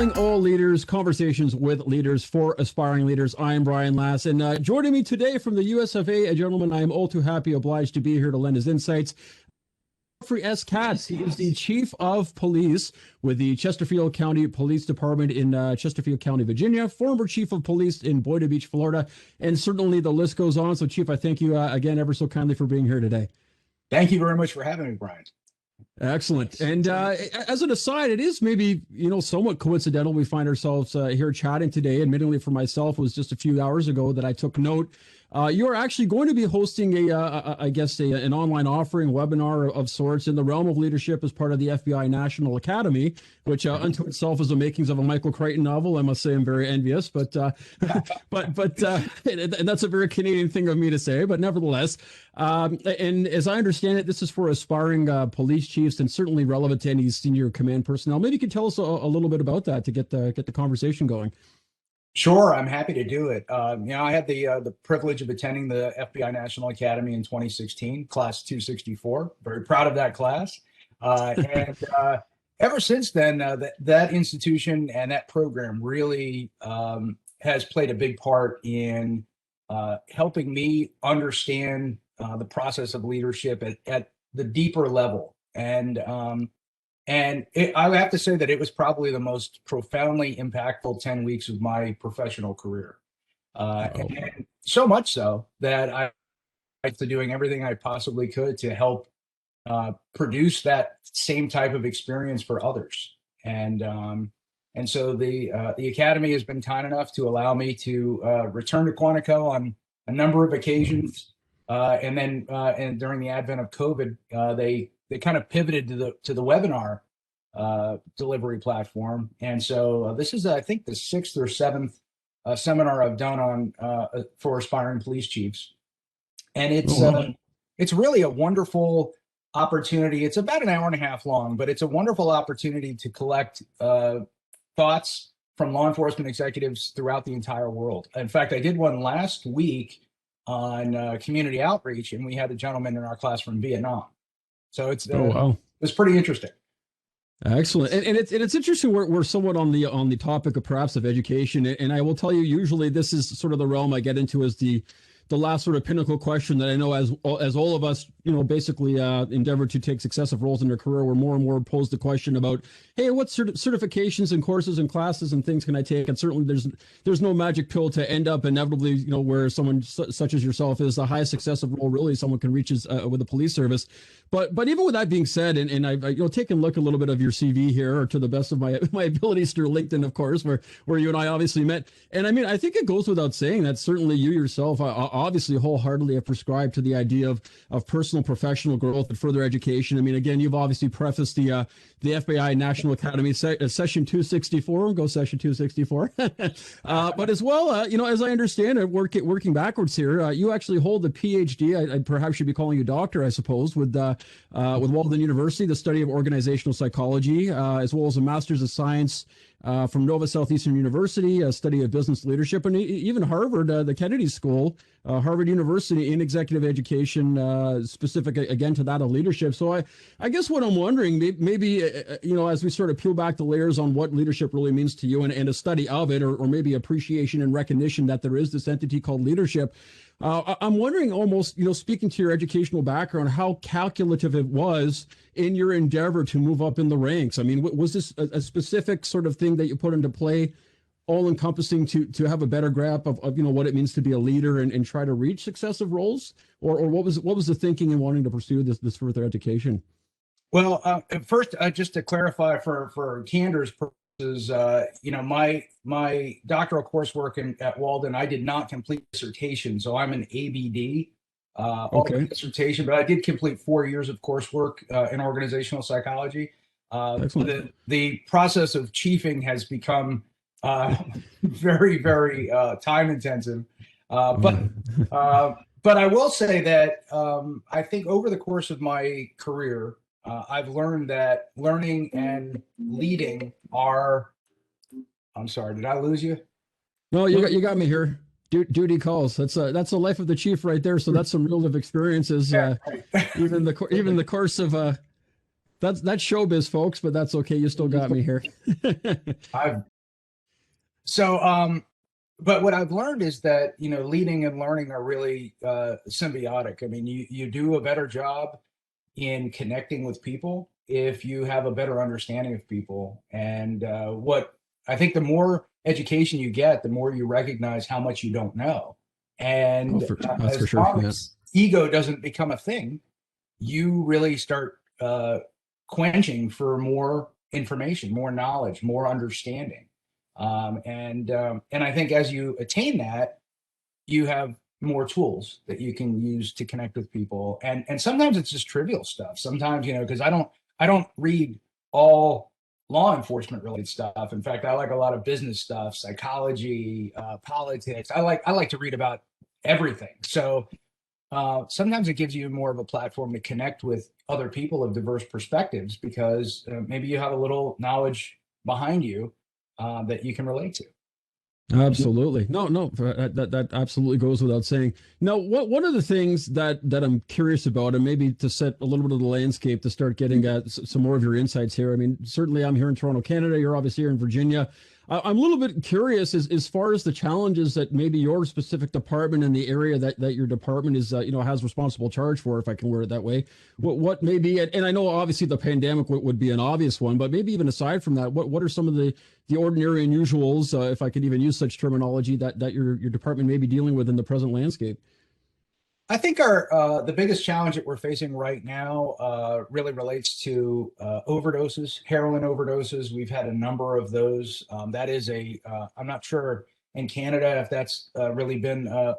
Inspiring all leaders, conversations with leaders for aspiring leaders. I am Brian Lass, and joining me today from the US of A gentleman I am all too happy obliged to be here to lend his insights. Jeffrey S. Katz. He is the chief of police with the Chesterfield County Police Department in Chesterfield County, Virginia, former chief of police in Boynton Beach, Florida, and certainly the list goes on. So, Chief, I thank you again ever so kindly for being here today. Thank you very much for having me, Brian. Excellent. And as an aside, it is maybe, somewhat coincidental we find ourselves here chatting today. Admittedly, for myself, it was just a few hours ago that I took note. You are actually going to be hosting an online offering webinar of sorts in the realm of leadership as part of the FBI National Academy, which unto itself is the makings of a Michael Crichton novel. I must say I'm very envious, but and that's a very Canadian thing of me to say, but nevertheless. And as I understand it, this is for aspiring police chiefs and certainly relevant to any senior command personnel. Maybe you could tell us a little bit about that to get the conversation going. Sure, I'm happy to do it. I had the privilege of attending the FBI National Academy in 2016, class 264. Very proud of that class. And ever since then, that institution and that program really has played a big part in helping me understand the process of leadership at the deeper level. And I have to say that it was probably the most profoundly impactful 10 weeks of my professional career. And so much so that I started doing everything I possibly could to help produce that same type of experience for others. And so the Academy has been kind enough to allow me to return to Quantico on a number of occasions. And during the advent of COVID, they kind of pivoted to the webinar delivery platform. And so this is, I think, the 6th or 7th seminar I've done on for aspiring police chiefs. And it's really a wonderful opportunity. It's about an hour and a half long, but it's a wonderful opportunity to collect thoughts from law enforcement executives throughout the entire world. In fact, I did one last week on community outreach, and we had a gentleman in our class from Vietnam. So it's pretty interesting. Excellent. And it's interesting. We're somewhat on the topic of perhaps of education. And I will tell you, usually this is sort of the realm I get into as the last sort of pinnacle question that I know as all of us, basically endeavor to take successive roles in their career, we're more and more posed the question about, hey, what certifications and courses and classes and things can I take? And certainly there's no magic pill to end up inevitably, where someone such as yourself is the highest successive role really someone can reach is with the police service. But even with that being said, and I've taken a look a little bit of your CV here, or to the best of my abilities through LinkedIn, of course, where you and I obviously met. And I mean, I think it goes without saying that certainly you yourself obviously wholeheartedly have prescribed to the idea of personal professional growth and further education. I mean, again, you've obviously prefaced the FBI National Academy session 264, go session 264. But as well, as I understand it, working backwards here, you actually hold a PhD. I perhaps should be calling you doctor, I suppose, with Walden University, the study of organizational psychology, as well as a master's of science from Nova Southeastern University, a study of business leadership, and even Harvard, the Kennedy School, Harvard University in executive education, specific again to that of leadership. So I guess what I'm wondering, maybe as we sort of peel back the layers on what leadership really means to you and a study of it, or maybe appreciation and recognition that there is this entity called leadership. I'm wondering almost, speaking to your educational background, how calculative it was in your endeavor to move up in the ranks. I mean, was this a specific sort of thing that you put into play, all encompassing to have a better grasp of what it means to be a leader and try to reach successive roles? Or what was the thinking in wanting to pursue this further education? Well, first, just to clarify for candor's purposes, my doctoral coursework at Walden, I did not complete dissertation, so I'm an ABD. Dissertation, but I did complete 4 years of coursework in organizational psychology. The process of chiefing has become very, very time intensive. But I will say that I think over the course of my career, I've learned that learning and leading are. I'm sorry, did I lose you? No, you got me here. Duty calls. That's the life of the chief right there. So that's some real life experiences. Even the course of that's showbiz, folks. But that's okay. You still got me here. But what I've learned is that, leading and learning are really symbiotic. I mean, you do a better job in connecting with people if you have a better understanding of people. And what I think, the more education you get, the more you recognize how much you don't know. And That's for as sure. long Yeah. as ego doesn't become a thing, you really start quenching for more information, more knowledge, more understanding. And I think as you attain that, you have more tools that you can use to connect with people. And sometimes it's just trivial stuff. Sometimes, because I don't read all law enforcement related stuff. In fact, I like a lot of business stuff, psychology, politics. I like to read about everything. So sometimes it gives you more of a platform to connect with other people of diverse perspectives, because maybe you have a little knowledge behind you that you can relate to. Absolutely. No, that absolutely goes without saying. Now, one of the things that I'm curious about, and maybe to set a little bit of the landscape to start getting at some more of your insights here. I mean, certainly I'm here in Toronto, Canada. You're obviously here in Virginia. I'm a little bit curious as far as the challenges that maybe your specific department in the area that your department is, has responsible charge for, if I can word it that way. What maybe, and I know obviously the pandemic would be an obvious one, but maybe even aside from that, what are some of the ordinary unusuals, if I could even use such terminology, that your department may be dealing with in the present landscape? I think the biggest challenge that we're facing right now really relates to overdoses, heroin overdoses. We've had a number of those. That is I'm not sure in Canada if that's really been a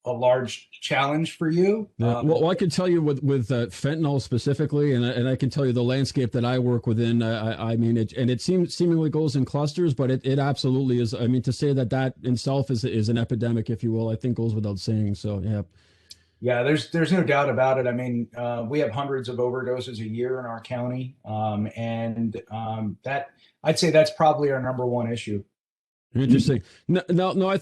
large challenge for you. Yeah. Well, I can tell you with fentanyl specifically, and I can tell you the landscape that I work within. I mean, it seemingly goes in clusters, but it absolutely is. I mean, to say that in itself is an epidemic, if you will, I think goes without saying. So, yeah. Yeah, there's no doubt about it. I mean, we have hundreds of overdoses a year in our county, and that I'd say that's probably our number one issue. Interesting. No, I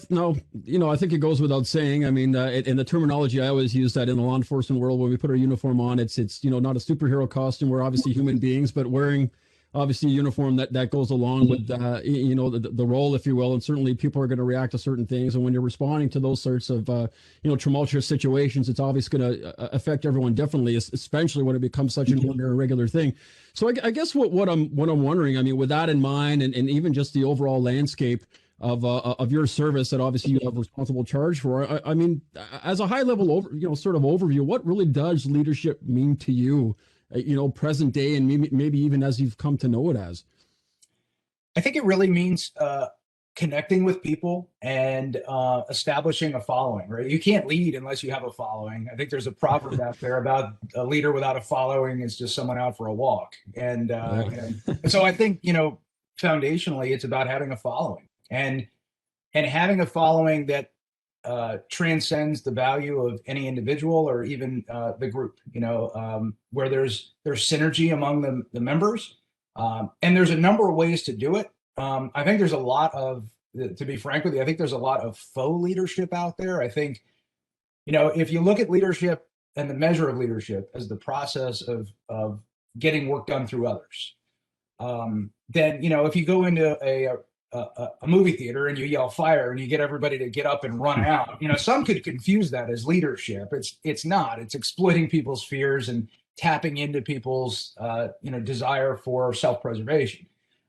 think it goes without saying. I mean, in the terminology, I always use that in the law enforcement world, when we put our uniform on, it's not a superhero costume. We're obviously human beings, but wearing obviously a uniform that goes along with, the role, if you will. And certainly people are going to react to certain things. And when you're responding to those sorts of, tumultuous situations, it's obviously going to affect everyone differently, especially when it becomes such an ordinary, regular thing. So I guess what I'm wondering, I mean, with that in mind, and even just the overall landscape of your service that obviously you have responsible charge for, I mean, as a high level sort of overview, what really does leadership mean to you, present day, and maybe even as you've come to know it as? I think it really means connecting with people and establishing a following, right? You can't lead unless you have a following. I think there's a proverb out there about a leader without a following is just someone out for a walk. And so I think, foundationally, it's about having a following and having a following that transcends the value of any individual or even the group, where there's synergy among the members. And there's a number of ways to do it. I think there's a lot of, to be frank with you, I think there's a lot of faux leadership out there. I think, if you look at leadership and the measure of leadership as the process of getting work done through others, then, if you go into a movie theater and you yell fire and you get everybody to get up and run out, some could confuse that as leadership. It's not. It's exploiting people's fears and tapping into people's desire for self-preservation.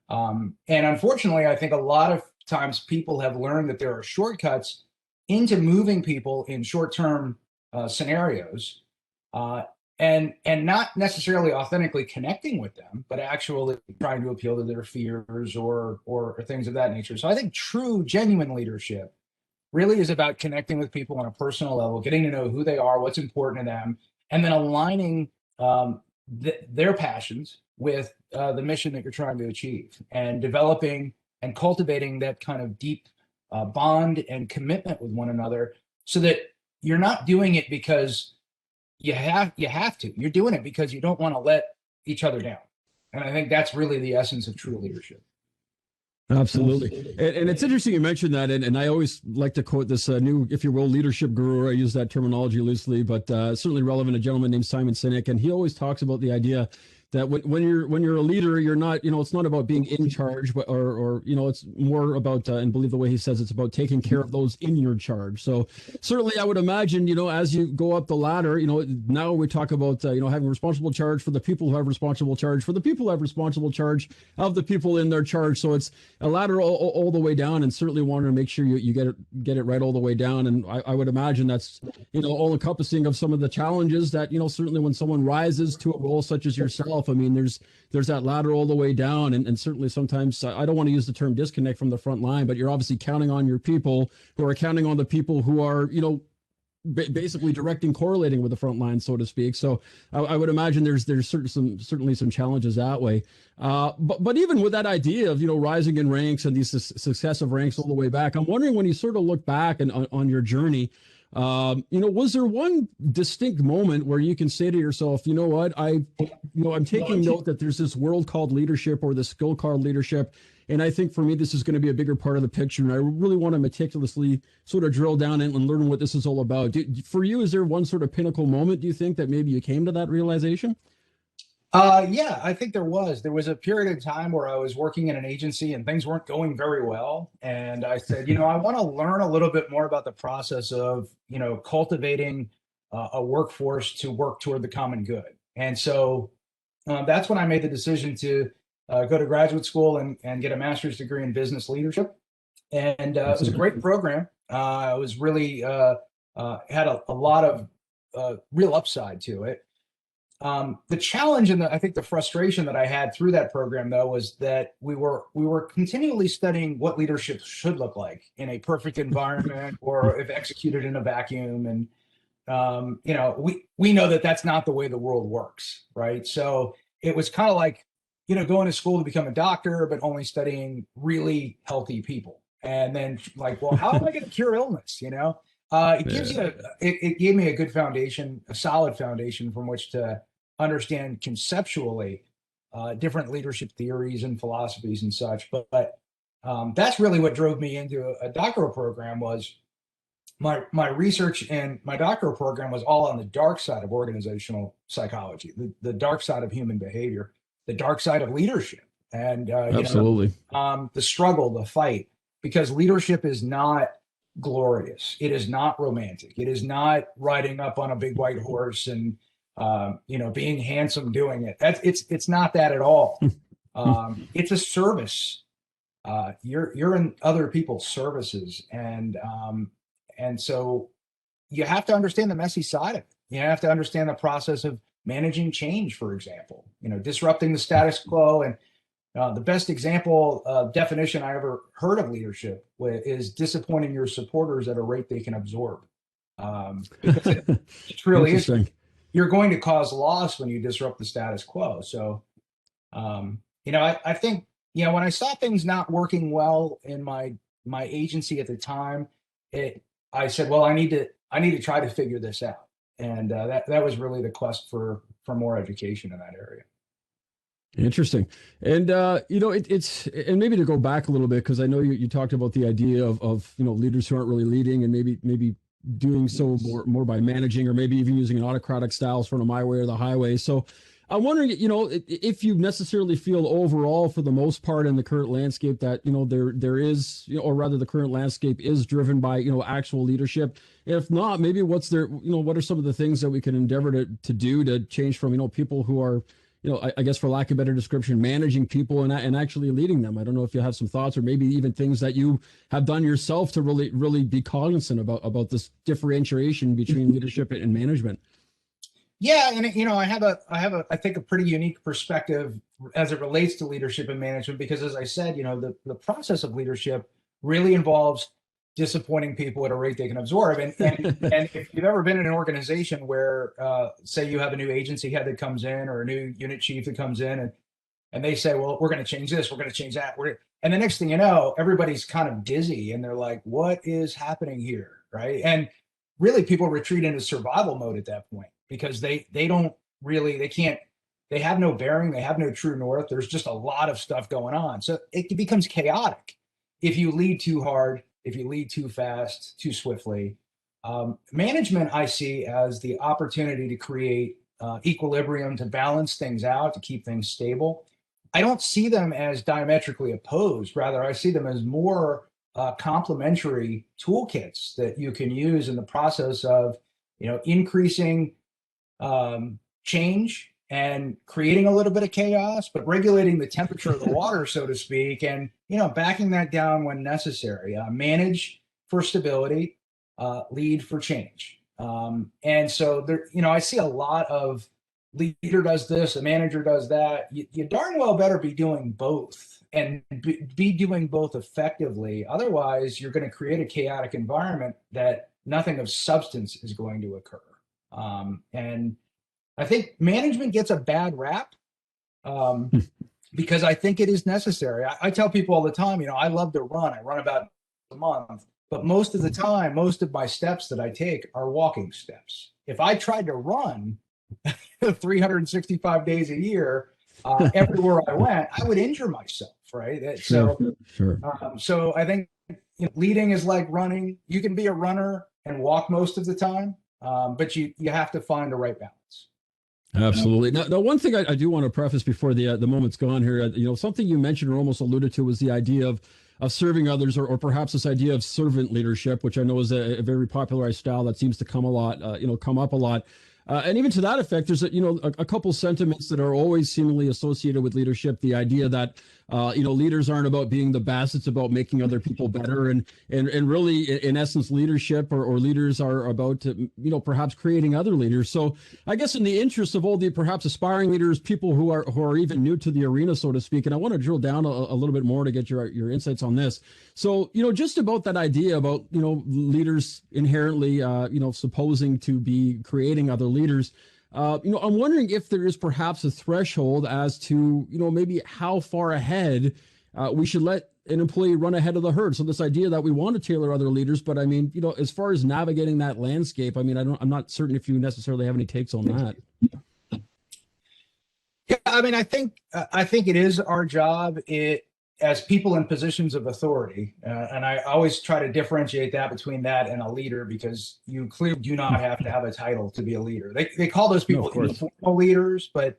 And unfortunately, I think a lot of times people have learned that there are shortcuts into moving people in short-term scenarios, and not necessarily authentically connecting with them, but actually trying to appeal to their fears or things of that nature. So I think true, genuine leadership really is about connecting with people on a personal level, getting to know who they are, what's important to them, and then aligning their passions with the mission that you're trying to achieve, and developing and cultivating that kind of deep bond and commitment with one another, so that you're not doing it because you have to. You're doing it because you don't want to let each other down. And I think that's really the essence of true leadership. Absolutely. And it's interesting you mentioned that. And I always like to quote this new, if you will, leadership guru. I use that terminology loosely, but certainly relevant, a gentleman named Simon Sinek. And he always talks about the idea that when you're a leader, you're not, it's not about being in charge, but or it's more about, and believe the way he says, it's about taking care of those in your charge. So certainly I would imagine, as you go up the ladder, now we talk about, having responsible charge for the people who have responsible charge for the people who have responsible charge of the people in their charge. So it's a ladder all the way down, and certainly wanting to make sure you get it right all the way down. And I would imagine that's, all encompassing of some of the challenges that, certainly when someone rises to a role such as yourself, I mean, there's that ladder all the way down, and certainly sometimes I don't want to use the term disconnect from the front line, but you're obviously counting on your people who are counting on the people who are, basically correlating with the front line, so to speak. So I would imagine there's certainly some challenges that way. But even with that idea of, rising in ranks and these successive ranks all the way back, I'm wondering, when you sort of look back and on your journey, was there one distinct moment where you can say to yourself, you know what, I'm taking note that there's this world called leadership, or this skill called leadership, and I think for me this is going to be a bigger part of the picture, and I really want to meticulously sort of drill down in and learn what this is all about. For you, is there one sort of pinnacle moment, do you think, that maybe you came to that realization? Yeah, I think there was. There was a period of time where I was working in an agency and things weren't going very well. And I said, I want to learn a little bit more about the process of, cultivating a workforce to work toward the common good. And so that's when I made the decision to go to graduate school and get a master's degree in business leadership. And it was a great program. It was really had a lot of real upside to it. The challenge and I think the frustration that I had through that program, though, was that we were continually studying what leadership should look like in a perfect environment, or if executed in a vacuum. And we know that that's not the way the world works, right? So it was kind of like, going to school to become a doctor, but only studying really healthy people. And then like, well, how am I going to cure illness? It gives you it gave me a good foundation, a solid foundation from which to understand conceptually different leadership theories and philosophies and such. But that's really what drove me into a doctoral program. Was my research and my doctoral program was all on the dark side of organizational psychology, the dark side of human behavior, the dark side of leadership, and absolutely the struggle, the fight, because leadership is not glorious. It is not romantic. It is not riding up on a big white horse and being handsome doing it. It's not that at all. It's a service. You're in other people's services, and so you have to understand the messy side of it. You have to understand the process of managing change, for example. Disrupting the status quo. And the best example definition I ever heard of leadership is disappointing your supporters at a rate they can absorb. Because it really is. You're going to cause loss when you disrupt the status quo. So, I think, when I saw things not working well in my agency at the time, I said, well, I need to try to figure this out. And that was really the quest for more education in that area. Interesting. And, it's, and maybe to go back a little bit, because I know you talked about the idea of leaders who aren't really leading, and maybe doing so more by managing, or maybe even using an autocratic style, sort of my way or the highway. So I'm wondering, if you necessarily feel overall, for the most part, in the current landscape, that, there is, or rather the current landscape is driven by, actual leadership. If not, maybe what are some of the things that we can endeavor to do to change from, people who are, I guess, for lack of a better description, managing people and actually leading them. I don't know if you have some thoughts, or maybe even things that you have done yourself to really be cognizant about this differentiation between leadership and management. Yeah, and I have I think a pretty unique perspective as it relates to leadership and management, because, as I said, the process of leadership really involves disappointing people at a rate they can absorb. And if you've ever been in an organization where, say, you have a new agency head that comes in, or a new unit chief that comes in, and they say, well, we're going to change this, we're going to change that, and the next thing you know, everybody's kind of dizzy, and they're like, what is happening here, right? And really, people retreat into survival mode at that point, because they have no bearing, they have no true north. There's just a lot of stuff going on, so it becomes chaotic if you lead too hard, if you lead too fast, too swiftly. Management I see as the opportunity to create equilibrium to balance things out, to keep things stable. I don't see them as diametrically opposed. Rather, I see them as more complementary toolkits that you can use in the process of, increasing change and creating a little bit of chaos, but regulating the temperature of the water, so to speak, and backing that down when necessary. Manage for stability, lead for change. And so there, I see a lot of leader does this, a manager does that. You darn well better be doing both and be doing both effectively. Otherwise, you're going to create a chaotic environment that nothing of substance is going to occur. And I think management gets a bad rap because I think it is necessary. I tell people all the time, I love to run. I run about a month, but most of the time, most of my steps that I take are walking steps. If I tried to run 365 days a year, everywhere I went, I would injure myself, right? Sure. So I think leading is like running. You can be a runner and walk most of the time, but you have to find the right balance. Absolutely. Now, one thing I do want to preface before the moment's gone here, something you mentioned or almost alluded to was the idea of serving others, or perhaps this idea of servant leadership, which I know is a very popularized style that seems to come up a lot. And even to that effect, there's a couple sentiments that are always seemingly associated with leadership. The idea that leaders aren't about being the best; it's about making other people better. And really, in essence, leadership or leaders are about perhaps creating other leaders. So I guess in the interest of all the perhaps aspiring leaders, people who are even new to the arena, so to speak, and I want to drill down a little bit more to get your insights on this. So just about that idea about leaders inherently supposing to be creating other leaders. I'm wondering if there is perhaps a threshold as to, maybe how far ahead we should let an employee run ahead of the herd. So this idea that we want to tailor other leaders, but I mean, as far as navigating that landscape, I mean, I'm not certain if you necessarily have any takes on that. Yeah, I mean, I think it is our job as people in positions of authority, and I always try to differentiate that between that and a leader, because you clearly do not have to have a title to be a leader. They call those people informal leaders, but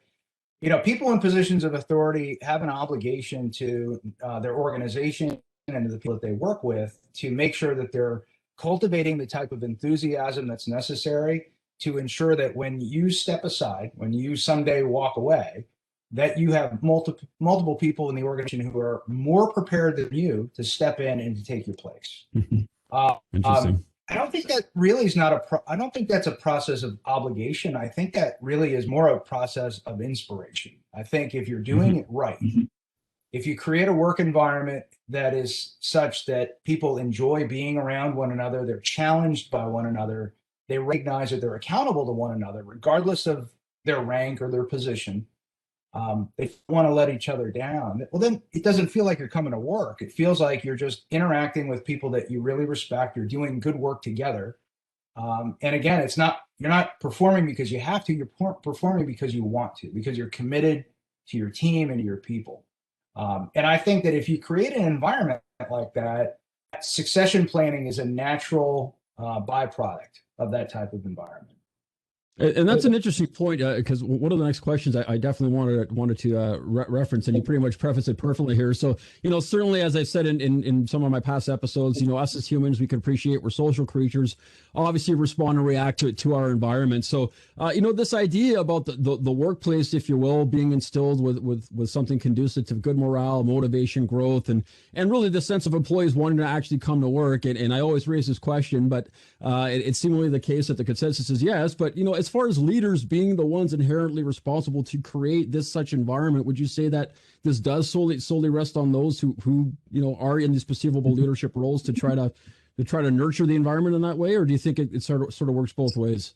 people in positions of authority have an obligation to their organization and to the people that they work with to make sure that they're cultivating the type of enthusiasm that's necessary to ensure that when you step aside, when you someday walk away, that you have multiple people in the organization who are more prepared than you to step in and to take your place. Interesting. I don't think that really is I don't think that's a process of obligation. I think that really is more a process of inspiration. I think if you're doing it right, if you create a work environment that is such that people enjoy being around one another, they're challenged by one another, they recognize that they're accountable to one another, regardless of their rank or their position. They want to let each other down. Well, then it doesn't feel like you're coming to work. It feels like you're just interacting with people that you really respect. You're doing good work together. And again, you're not performing because you have to. You're performing because you want to, because you're committed to your team and to your people. And I think that if you create an environment like that, succession planning is a natural byproduct of that type of environment. And that's an interesting point, because one of the next questions I definitely wanted to reference, and you pretty much preface it perfectly here. So, certainly, as I said in some of my past episodes, us as humans, we can appreciate we're social creatures, obviously respond and react to our environment. So, this idea about the workplace, if you will, being instilled with something conducive to good morale, motivation, growth, and really the sense of employees wanting to actually come to work. And I always raise this question, but it's seemingly the case that the consensus is yes. But, as far as leaders being the ones inherently responsible to create this such environment, would you say that this does solely rest on those who are in these perceivable leadership roles to try to nurture the environment in that way, or do you think it sort of works both ways?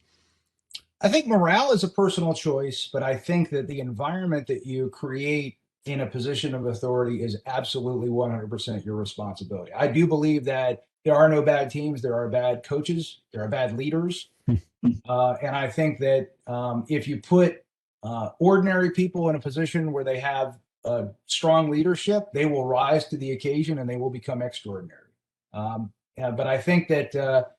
I think morale is a personal choice, but I think that the environment that you create in a position of authority is absolutely 100% your responsibility. I do believe that there are no bad teams. There are bad coaches. There are bad leaders. And I think that if you put ordinary people in a position where they have strong leadership, they will rise to the occasion and they will become extraordinary. But I think that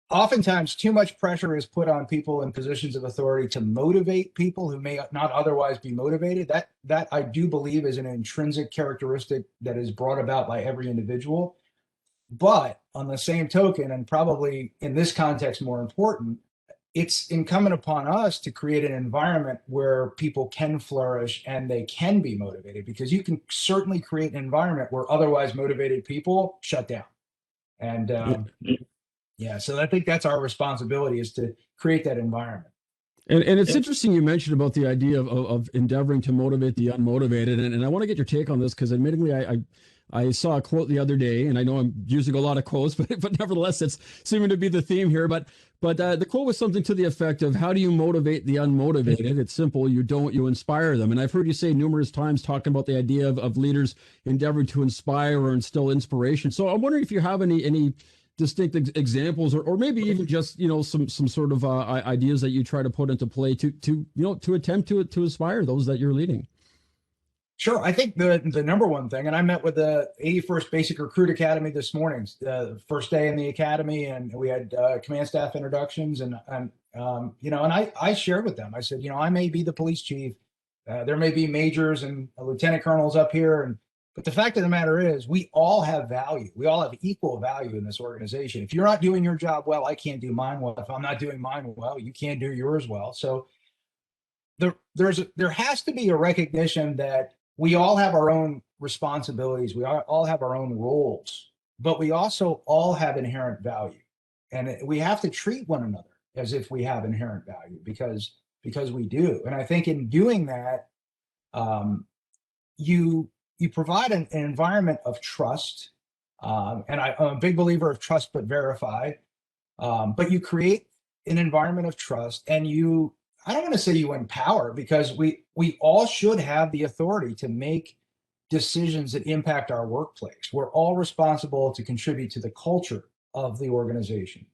oftentimes too much pressure is put on people in positions of authority to motivate people who may not otherwise be motivated. That I do believe is an intrinsic characteristic that is brought about by every individual. But on the same token, and probably in this context more important, it's incumbent upon us to create an environment where people can flourish and they can be motivated, because you can certainly create an environment where otherwise motivated people shut down. And yeah, so I think that's our responsibility, is to create that environment. And it's interesting you mentioned about the idea of endeavoring to motivate the unmotivated, and I want to get your take on this, because admittedly I saw a quote the other day, and I know I'm using a lot of quotes, but nevertheless, it's seeming to be the theme here. But the quote was something to the effect of, how do you motivate the unmotivated? It's simple. You don't, you inspire them. And I've heard you say numerous times, talking about the idea of leaders endeavoring to inspire or instill inspiration. So I'm wondering if you have any distinct examples, or maybe even just, some sort of ideas that you try to put into play to attempt to inspire those that you're leading. Sure. I think the number one thing, and I met with the 81st Basic Recruit Academy this morning, the first day in the academy, and we had command staff introductions, and I shared with them. I said, I may be the police chief, there may be majors and lieutenant colonels up here, but the fact of the matter is, we all have value. We all have equal value in this organization. If you're not doing your job well, I can't do mine well. If I'm not doing mine well, you can't do yours well. So there has to be a recognition that we all have our own responsibilities. We all have our own roles, but we also all have inherent value, and we have to treat one another as if we have inherent value, because we do. And I think in doing that, you provide an environment of trust, and I'm a big believer of trust but verify. But you create an environment of trust, and I don't want to say you empower, because we all should have the authority to make decisions that impact our workplace. We're all responsible to contribute to the culture of the organization.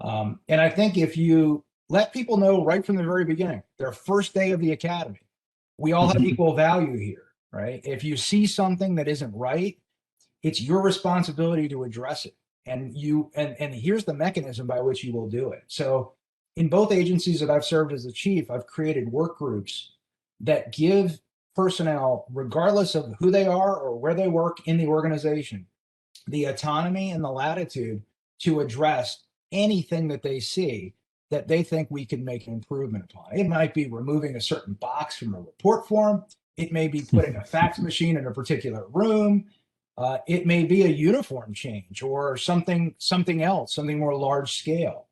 And I think if you let people know right from the very beginning, their first day of the academy, we all have equal value here, right? If you see something that isn't right, it's your responsibility to address it. And here's the mechanism by which you will do it. So in both agencies that I've served as the chief, I've created work groups that give personnel, regardless of who they are or where they work in the organization, the autonomy and the latitude to address anything that they see that they think we can make an improvement upon. It might be removing a certain box from a report form. It may be putting a fax machine in a particular room. It may be a uniform change or something else, something more large scale.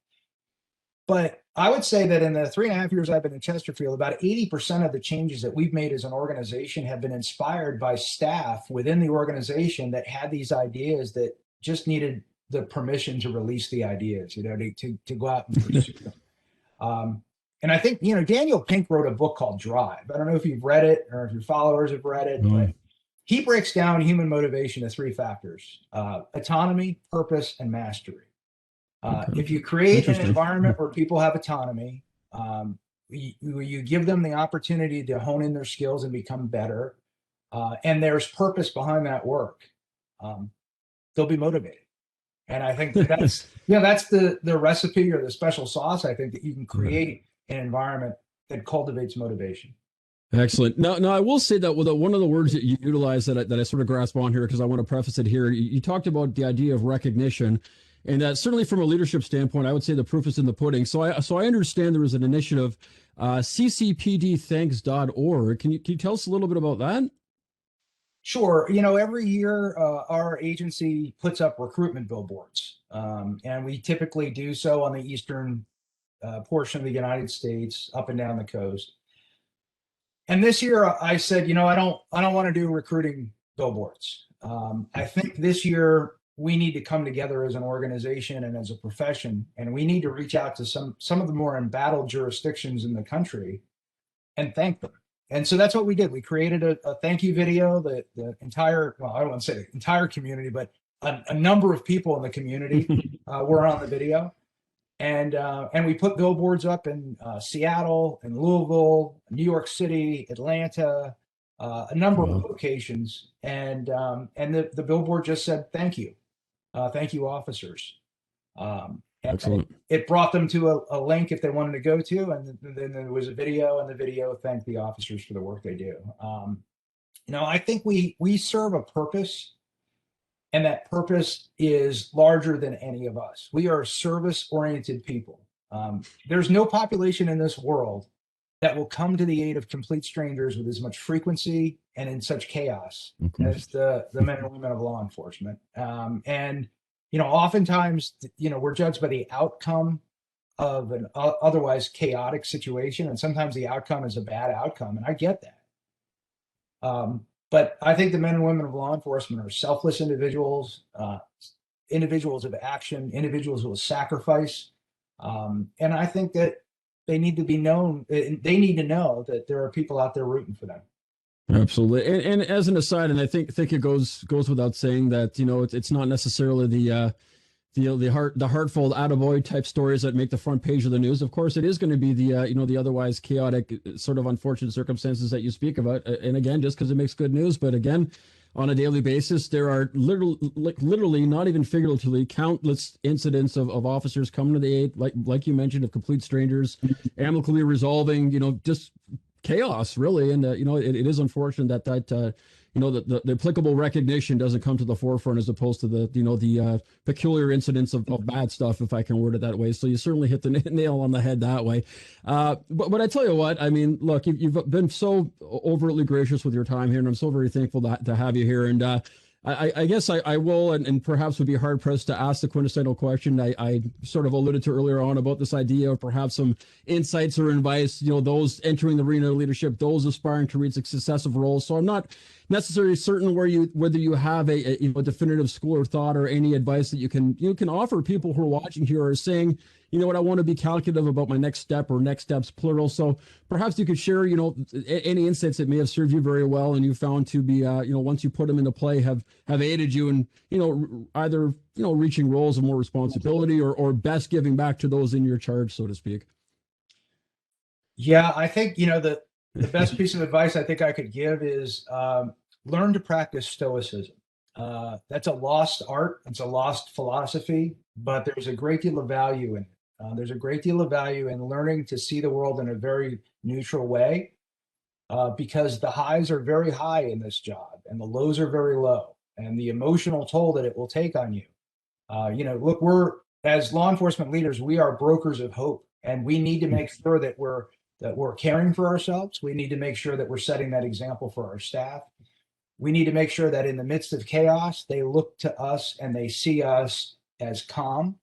But I would say that in the 3.5 years I've been in Chesterfield, about 80% of the changes that we've made as an organization have been inspired by staff within the organization that had these ideas that just needed the permission to release the ideas, to go out and pursue them. And I think, Daniel Pink wrote a book called Drive. I don't know if you've read it or if your followers have read it, but he breaks down human motivation to 3 factors: autonomy, purpose, and mastery. If you create an environment where people have autonomy, you give them the opportunity to hone in their skills and become better, and there's purpose behind that work, they'll be motivated. And I think that's the recipe or the special sauce, I think, that you can create an environment that cultivates motivation. Excellent. Now, I will say that one of the words that you utilize that I sort of grasp on here, because I want to preface it here, you talked about the idea of recognition. And certainly from a leadership standpoint, I would say the proof is in the pudding. So I understand there is an initiative, ccpdthanks.org. Can you tell us a little bit about that? Sure. Every year our agency puts up recruitment billboards, and we typically do so on the eastern portion of the United States, up and down the coast. And this year I said, I don't want to do recruiting billboards. I think this year we need to come together as an organization and as a profession, and we need to reach out to some of the more embattled jurisdictions in the country and thank them. And so that's what we did. We created a thank you video that the entire, well, I don't want to say the entire community, but a number of people in the community were on the video. And we put billboards up in Seattle, and Louisville, New York City, Atlanta, a number of locations. And the billboard just said, thank you. Thank you, officers. Excellent. It brought them to a link if they wanted to go to, and then there was a video, and the video thanked the officers for the work they do. I think we serve a purpose, and that purpose is larger than any of us. We are service-oriented people. There's no population in this world that will come to the aid of complete strangers with as much frequency and in such chaos as the men and women of law enforcement. And oftentimes, we're judged by the outcome of an otherwise chaotic situation, and sometimes the outcome is a bad outcome, and I get that. But I think the men and women of law enforcement are selfless individuals, individuals of action, individuals who will sacrifice. And I think that they need to be known. They need to know that there are people out there rooting for them. Absolutely. And as an aside, and I think it goes without saying that, it's not necessarily the heartfelt attaboy type stories that make the front page of the news. Of course, it is going to be the otherwise chaotic, sort of unfortunate circumstances that you speak about. And again, just because it makes good news, but again, on a daily basis, there are literally, not even figuratively, countless incidents of officers coming to the aid, like you mentioned, of complete strangers, amicably resolving, just chaos, really. And it is unfortunate that the applicable recognition doesn't come to the forefront as opposed to the peculiar incidents of bad stuff, if I can word it that way. So you certainly hit the nail on the head that way. But I tell you what, I mean, look, you've been so overtly gracious with your time here, and I'm so very thankful to have you here. And I guess I will, and perhaps would be hard pressed to ask the quintessential question I sort of alluded to earlier on about this idea of perhaps some insights or advice, those entering the arena of leadership, those aspiring to reach successive roles. So I'm not necessarily certain whether you have a definitive school of thought or any advice that you can offer people who are watching here or saying, I want to be calculative about my next step, or next steps plural. So perhaps you could share, any insights that may have served you very well and you found to be, once you put them into play, have aided you in, either, reaching roles of more responsibility or best giving back to those in your charge, so to speak. Yeah, I think, the best piece of advice I think I could give is learn to practice stoicism. That's a lost art. It's a lost philosophy, but there's a great deal of value in it. There's a great deal of value in learning to see the world in a very neutral way, because the highs are very high in this job and the lows are very low, and the emotional toll that it will take on you. Look, as law enforcement leaders, we are brokers of hope, and we need to make sure that we're caring for ourselves. We need to make sure that we're setting that example for our staff. We need to make sure that in the midst of chaos, they look to us and they see us as calm,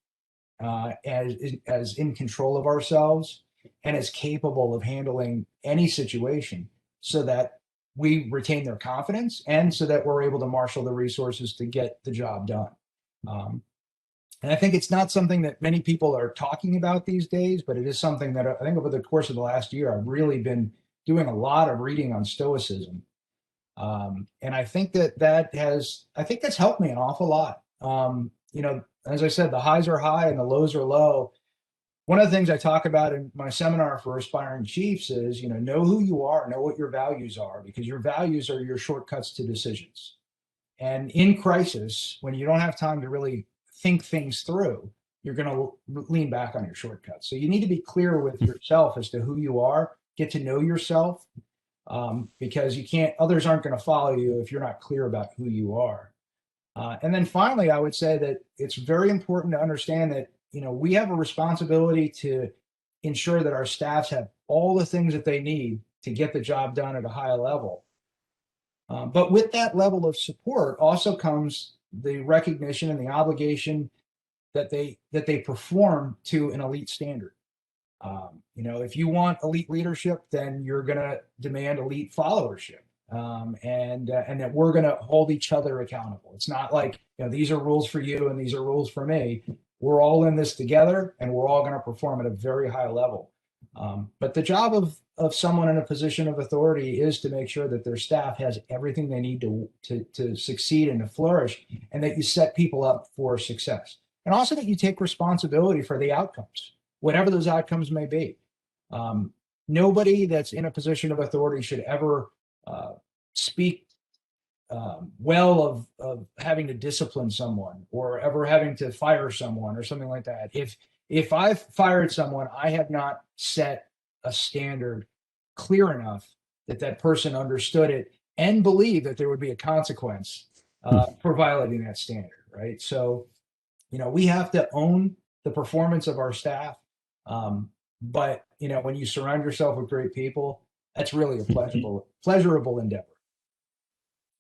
as in control of ourselves, and as capable of handling any situation, so that we retain their confidence and so that we're able to marshal the resources to get the job done. And I think it's not something that many people are talking about these days, but it is something that I think over the course of the last year, I've really been doing a lot of reading on stoicism. And I think that's helped me an awful lot. As I said, the highs are high and the lows are low. One of the things I talk about in my seminar for aspiring chiefs is, know who you are, know what your values are, because your values are your shortcuts to decisions. And in crisis, when you don't have time to really think things through, you're going to lean back on your shortcuts. So you need to be clear with yourself as to who you are, get to know yourself, because others aren't going to follow you if you're not clear about who you are. And then finally, I would say that it's very important to understand that, we have a responsibility to ensure that our staffs have all the things that they need to get the job done at a high level. But with that level of support also comes the recognition and the obligation that they perform to an elite standard. If you want elite leadership, then you're going to demand elite followership, and that we're going to hold each other accountable. It's not like, these are rules for you and these are rules for me. We're all in this together, and we're all going to perform at a very high level. But the job of someone in a position of authority is to make sure that their staff has everything they need to succeed and to flourish, and that you set people up for success. And also that you take responsibility for the outcomes, whatever those outcomes may be. Nobody that's in a position of authority should ever speak well of having to discipline someone or ever having to fire someone or something like that. If I've fired someone, I have not set a standard clear enough that that person understood it and believed that there would be a consequence for violating that standard, right? So, we have to own the performance of our staff. But, when you surround yourself with great people, that's really a pleasurable endeavor.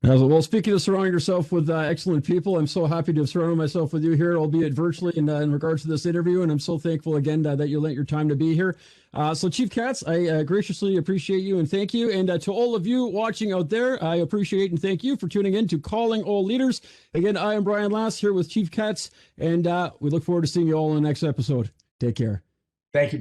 Well, speaking of surrounding yourself with excellent people, I'm so happy to have surrounded myself with you here, albeit virtually, in regards to this interview. And I'm so thankful again that you lent your time to be here. So, Chief Katz, I graciously appreciate you and thank you. And to all of you watching out there, I appreciate and thank you for tuning in to Calling All Leaders. Again, I am Brian Lass here with Chief Katz, and we look forward to seeing you all in the next episode. Take care. Thank you.